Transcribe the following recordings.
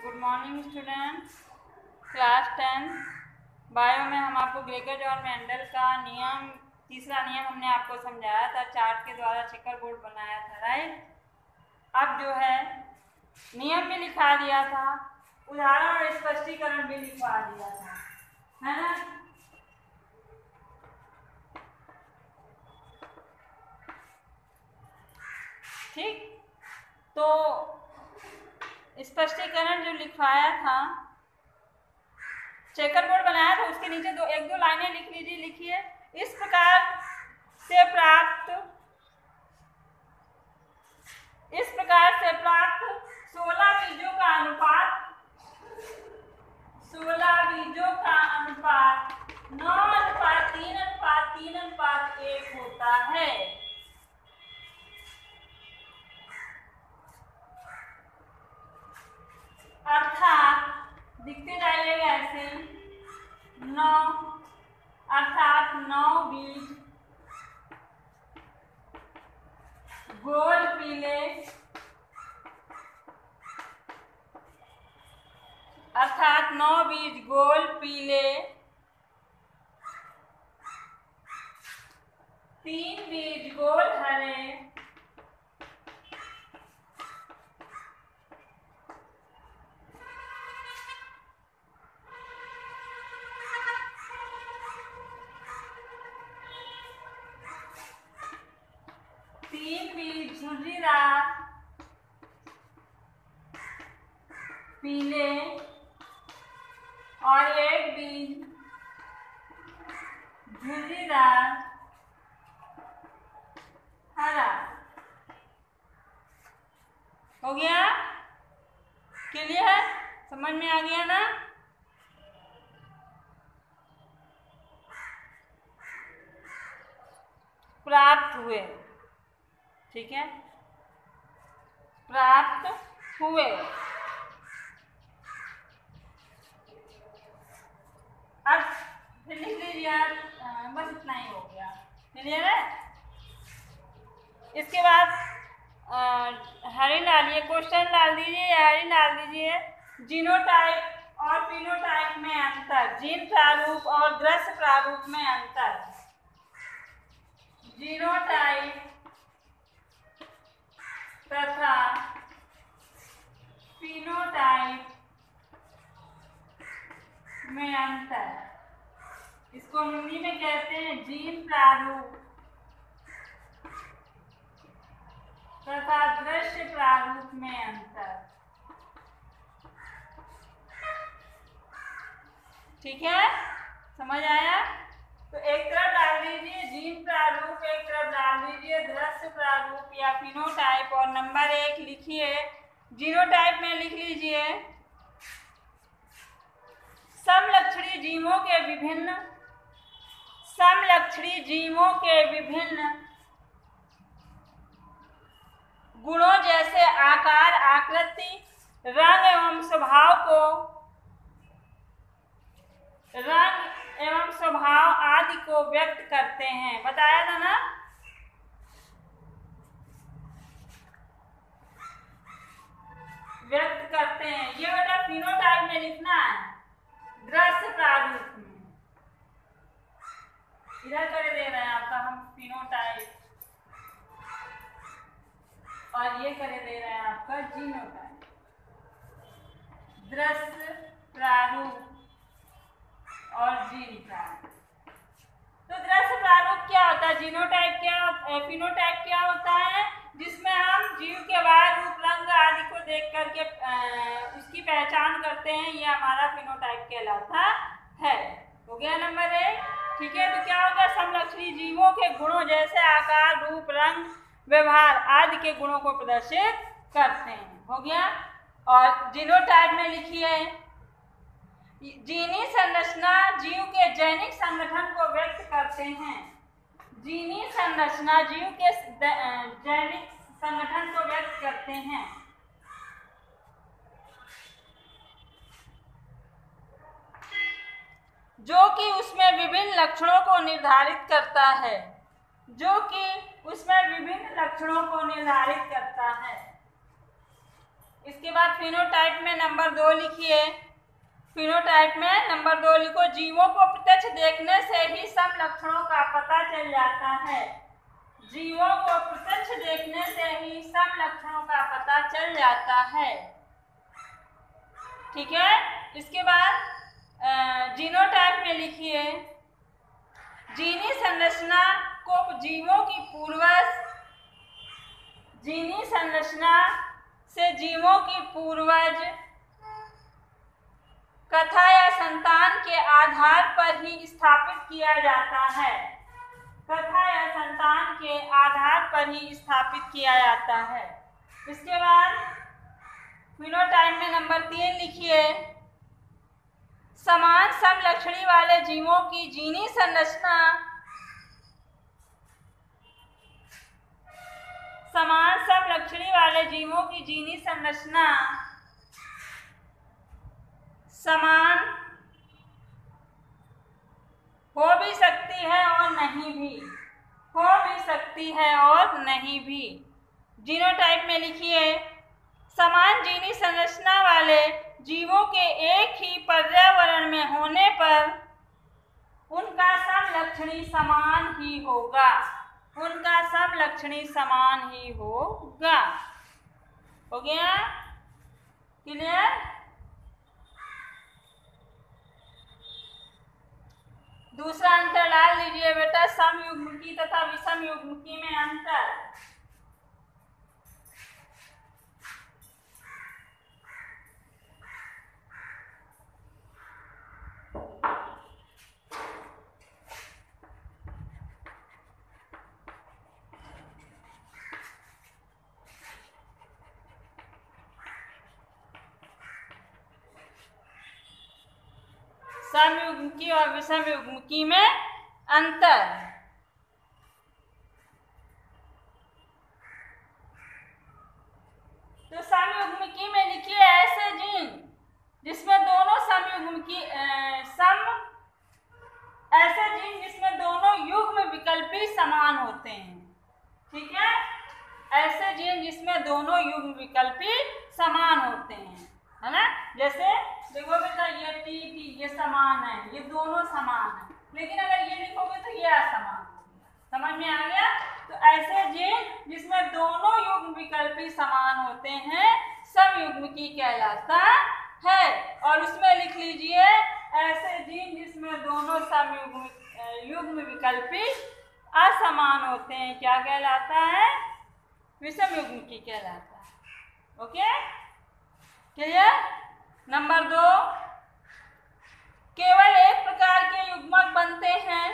Good morning students. Class 10 bio में हम आपको ग्रेगर और मेंडल का तीसरा नियम हमने आपको समझाया था, चार्ट के द्वारा चेकर बोर्ड बनाया था, राइट। अब जो है नियम भी लिखा दिया था, उदाहरण और स्पष्टीकरण भी लिखवा दिया था, है ना। ठीक, तो स्पष्टीकरण जो लिखवाया था, चेकर बोर्ड बनाया था, उसके नीचे एक दो लाइनें लिख लीजिए। लिखिए, इस प्रकार से प्राप्त 16 बीजों का अनुपात 9:3:3:1 होता है। अर्थात लिखते जाइएगा ऐसे, 9 अर्थात 9 बीज गोल पीले, अर्थात 9 बीज गोल पीले, 3 बीज गोल हरे, 3 बीज झुर्रीदार पीले और 1 बीज झुर्रीदार हरा। हो गया? क्लियर? समझ में आ गया ना? प्राप्त हुए, ठीक है, प्राप्त हुए। अब फिर लिख लीजिए, बस इतना ही हो गया। क्लियर है? इसके बाद हरी डालिए, क्वेश्चन डाल दीजिए, हरी डाल दीजिए। जीनोटाइप और फिनोटाइप में अंतर, जीन प्रारूप और दृश्य प्रारूप में अंतर। जीनोटाइप तथा फिनोटाइप में अंतर, इसको हिंदी में कहते हैं जीन प्रारूप तथा दृश्य प्रारूप में अंतर। ठीक है, समझ आया? तो एक तरफ डाल दीजिए जीन प्रारूप, एक तरफ डाल दीजिए दृश्य प्रारूप या फिनोटाइप, और नंबर 1 लिखिए। जीनोटाइप में लिख लीजिए, समलक्षणी जीवों के विभिन्न गुणों जैसे आकार, आकृति, रंग एवं स्वभाव आदि को व्यक्त करते हैं। बताया था ना? व्यक्त करते हैं। ये बेटा फिनोटाइप में लिखना है, दृश्य प्रारूप में। इधर कर दे रहे हैं आपका हम फिनोटाइप, और ये कर दे रहे हैं आपका जीनोटाइप। दृश्य प्रारूप और जीन प्रारूप। तो दृश्य प्रारूप क्या होता है, जीनोटाइप क्या होता है, फिनोटाइप क्या होता है, जिसमें हम जीव के बाहर रूप, रंग आदि को देख करके उसकी पहचान करते हैं। ये हमारा फिनोटाइप कहलाता है। हो गया नंबर 1। ठीक है, तो क्या होगा, समलक्षणी जीवों के गुणों जैसे आकार, रूप, रंग, व्यवहार आदि के गुणों को प्रदर्शित करते हैं। हो गया। और जीनोटाइप में लिखिए, जीनी संरचना जीव के जैविक संगठन को व्यक्त करते हैं। जीनी संरचना जीव के जैविक संगठन को व्यक्त करते हैं। जो कि उसमें विभिन्न लक्षणों को निर्धारित करता है। इसके बाद फिनोटाइप में नंबर 2 लिखिए। फिनोटाइप में नंबर 2 लिखो, जीवों को प्रत्यक्ष देखने से ही सम लक्षणों का पता चल जाता है। जीवों को प्रत्यक्ष देखने से ही सम लक्षणों का पता चल जाता है। ठीक है। इसके बाद जीनोटाइप में लिखिए, जीनी संरचना को जीवों की पूर्वज, जीनी संरचना से जीवों की पूर्वज कथा या संतान के आधार पर ही स्थापित किया जाता है। कथा या संतान के आधार पर ही स्थापित किया जाता है। इसके बाद फिनोटाइप में नंबर 3 लिखिए, समान समलक्षणी वाले जीवों की जीनी संरचना, समान समलक्षणी वाले जीवों की जीनी संरचना समान हो भी सकती है और नहीं भी, हो भी सकती है और नहीं भी। जीनोटाइप में लिखिए, समान जीनी संरचना वाले जीवों के एक ही पर्यावरण में होने पर उनका समलक्षणी समान ही होगा, उनका समलक्षणी समान ही होगा। हो गया क्लियर? दूसरा अंतर डाल लीजिए बेटा, समयुग्मकी तथा विषम युग्मकी में अंतर। समयुग्मकी और विषम युग्मकी में अंतर। तो समयुग्मकी में लिखिए, ऐसे जीन जिसमें दोनों समयुग्मकी ऐसे जीन जिसमें दोनों युग्म विकल्पी समान होते हैं। ठीक है, ऐसे जीन जिसमें दोनों युग्म विकल्पी समान होते हैं, है ना। जैसे देखो बेटा, ये टी ये समान है, ये दोनों समान है, लेकिन अगर ये लिखोगे तो ये असमान हो गया। समझ में आ गया? तो ऐसे जीन जिसमें दोनों युग्म विकल्पी समान होते हैं समयुग्मकी कहलाता है। और उसमें लिख लीजिए, ऐसे जीन जिसमें दोनों युग्म विकल्पी असमान होते हैं क्या कहलाता है? विषम युग्मकी कहलाता है। Okay clear? नंबर 2, केवल एक प्रकार के युग्मक बनते हैं,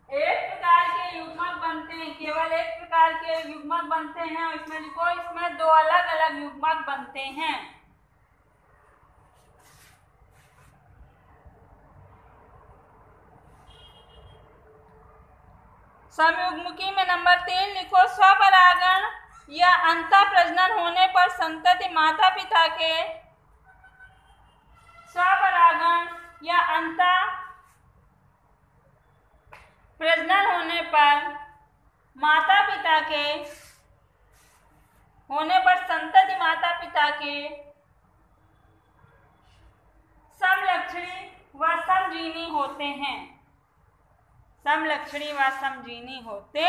एक प्रकार के युग्मक बनते हैं, केवल एक प्रकार के युग्मक बनते हैं। इसमें लिखो, इसमें 2 अलग अलग युग्मक बनते हैं। समयुग्मकी में नंबर 3 लिखो, स्वपरागण या अंतः प्रजनन होने पर संतति माता पिता के, स्वपरागण या अंतः प्रजनन होने पर माता पिता के, होने पर संतति माता पिता के समलक्षणी व समजीनी होते हैं, समलक्षणी व समजीनी होते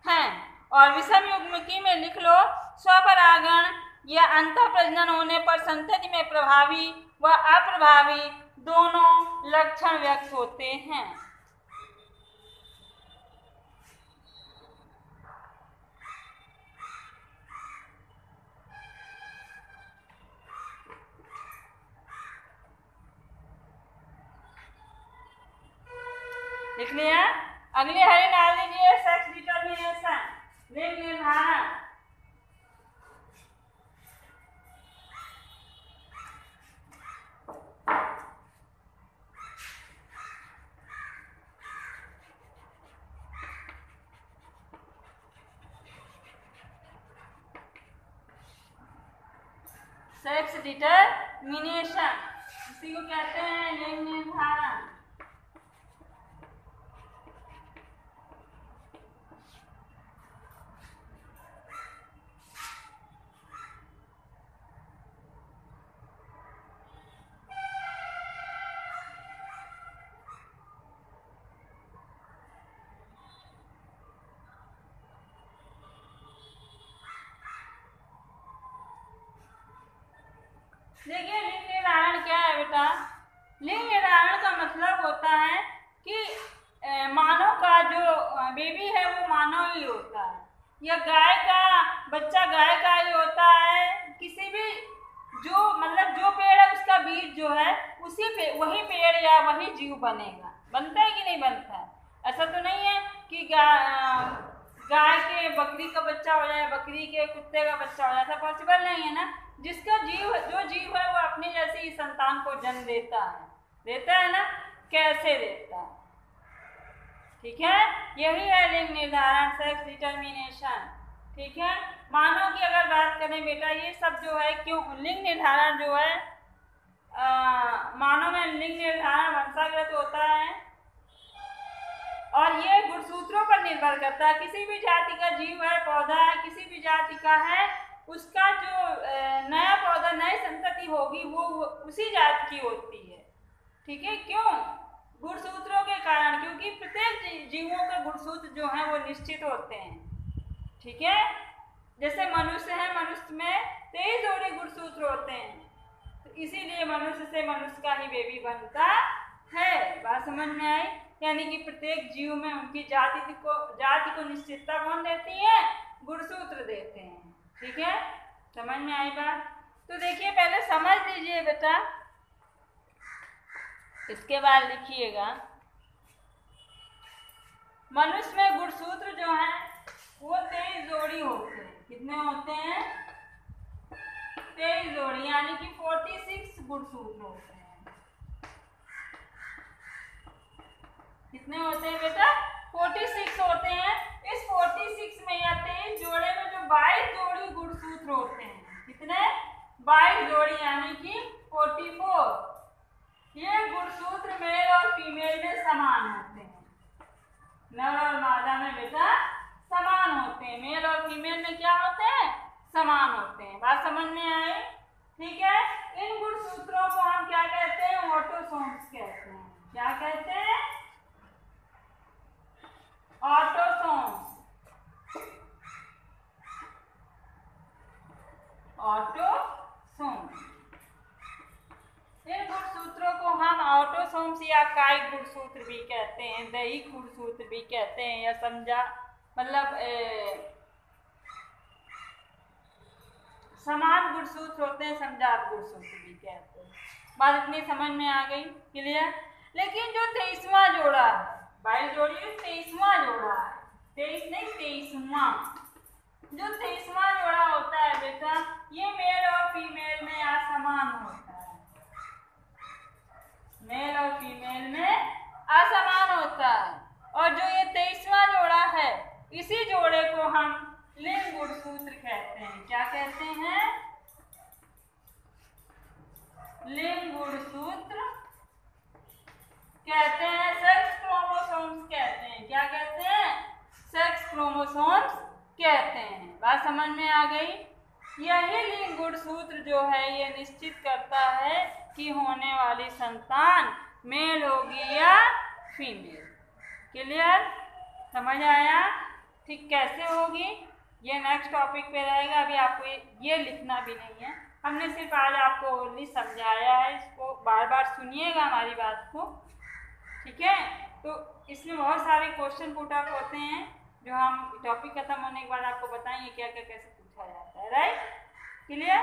हैं। और विषम युग्मकी में लिख लो, स्वपरागण या अंतः प्रजनन होने पर संतति में प्रभावी व अप्रभावी दोनों लक्षण व्यक्त होते हैं। लिख लिया? अगली हरी डाल दीजिए, सेक्स डिटर्मिनेशन, लिंग निर्धारण। सेक्स डिटर्मिनेशन इसी को कहते हैं लिंग निर्धारण। या गाय का बच्चा गाय का ही होता है, किसी भी जो मतलब जो पेड़ है उसका बीज जो है उसी पे वही पेड़ या वही जीव बनेगा। बनता है कि नहीं बनता है? ऐसा तो नहीं है कि गाय के बकरी का बच्चा हो जाए, बकरी के कुत्ते का बच्चा हो जाए, ऐसा पॉसिबल नहीं है ना। जिसका जो जीव है वो अपनी जैसे ही संतान को जन्म देता है ना। कैसे देता है? ठीक है, यही है लिंग निर्धारण, सेक्स डिटर्मिनेशन। ठीक है, मानव की अगर बात करें बेटा, ये सब जो है क्यों लिंग निर्धारण जो है मानव में लिंग निर्धारण वंशागत होता है और ये गुणसूत्रों पर निर्भर करता है। किसी भी जाति का जीव है, पौधा है, किसी भी जाति का है, उसका जो नया पौधा नई संतति होगी वो उसी जाति की होती है। ठीक है, क्यों? गुणसूत्रों के कारण, क्योंकि प्रत्येक जीवों के गुणसूत्र जो हैं वो निश्चित होते हैं। ठीक है, जैसे मनुष्य है, मनुष्य में 23 जोड़ी गुणसूत्र होते हैं, तो इसीलिए मनुष्य से मनुष्य का ही बेबी बनता है। बात समझ में आई? यानी कि प्रत्येक जीव में उनकी जाति को निश्चितता कौन देती है? गुणसूत्र देते हैं। ठीक है, समझ में आई बात? तो देखिए, पहले समझ लीजिए बेटा, इसके बाद लिखिएगा। मनुष्य में गुणसूत्र जो है वो 23 जोड़ी होते हैं। कितने होते हैं? 23 जोड़ी, यानी कि 46 गुणसूत्र होते हैं। कितने होते हैं बेटा? 46 होते हैं। इस 46 में या 23 जोड़े में जो 22 जोड़ी गुणसूत्र होते हैं, कितने? 22 जोड़ी, यानी कि 44। ये गुणसूत्र मेल और फीमेल में समान होते हैं। नर और मादा में बेटा समान होते हैं। मेल और फीमेल में क्या होते हैं? समान होते हैं। बात समझ में आई? ठीक है, इन गुणसूत्रों को हम क्या कहते हैं? ऑटोसोम्स कहते हैं। क्या कहते हैं? ऑटोसोम्स। ऑटोसोम्स। इन गुणसूत्रों को हम ऑटोसोम्स या कायिक गुणसूत्र भी कहते हैं, दैहिक गुणसूत्र भी कहते हैं, या समझा मतलब समान गुणसूत्र होते हैं, समझात गुणसूत्र भी कहते हैं। बात इतनी समझ में आ गई? क्लियर? लेकिन जो 23वां जोड़ा है, 22 जोड़ी है, 23वां जोड़ा है, 23 नहीं 23वां, जो 23वां जोड़ा होता है बेटा, ये मेल और फीमेल में असमान होता है। मेल और फीमेल में असमान होता है। और जो ये 23वां जोड़ा है, इसी जोड़े को हम लिंग गुणसूत्र कहते हैं। क्या कहते हैं? लिंग गुणसूत्र कहते हैं। सेक्स क्रोमोसोम्स कहते हैं। क्या कहते हैं? सेक्स क्रोमोसोम्स कहते हैं। बात समझ में आ गई? यही लिंग गुणसूत्र जो है ये निश्चित करता है कि होने वाली संतान मेल होगी या फीमेल। क्लियर? समझ आया? ठीक, कैसे होगी ये नेक्स्ट टॉपिक पे रहेगा। अभी आपको ये लिखना भी नहीं है, हमने सिर्फ आज आपको ओनली समझाया है। इसको बार बार सुनिएगा हमारी बात को। ठीक है, तो इसमें बहुत सारे क्वेश्चन पुट अप होते हैं जो हम टॉपिक खत्म होने के बाद आपको बताएंगे क्या क्या कैसे पूछा जाता है। राइट? क्लियर?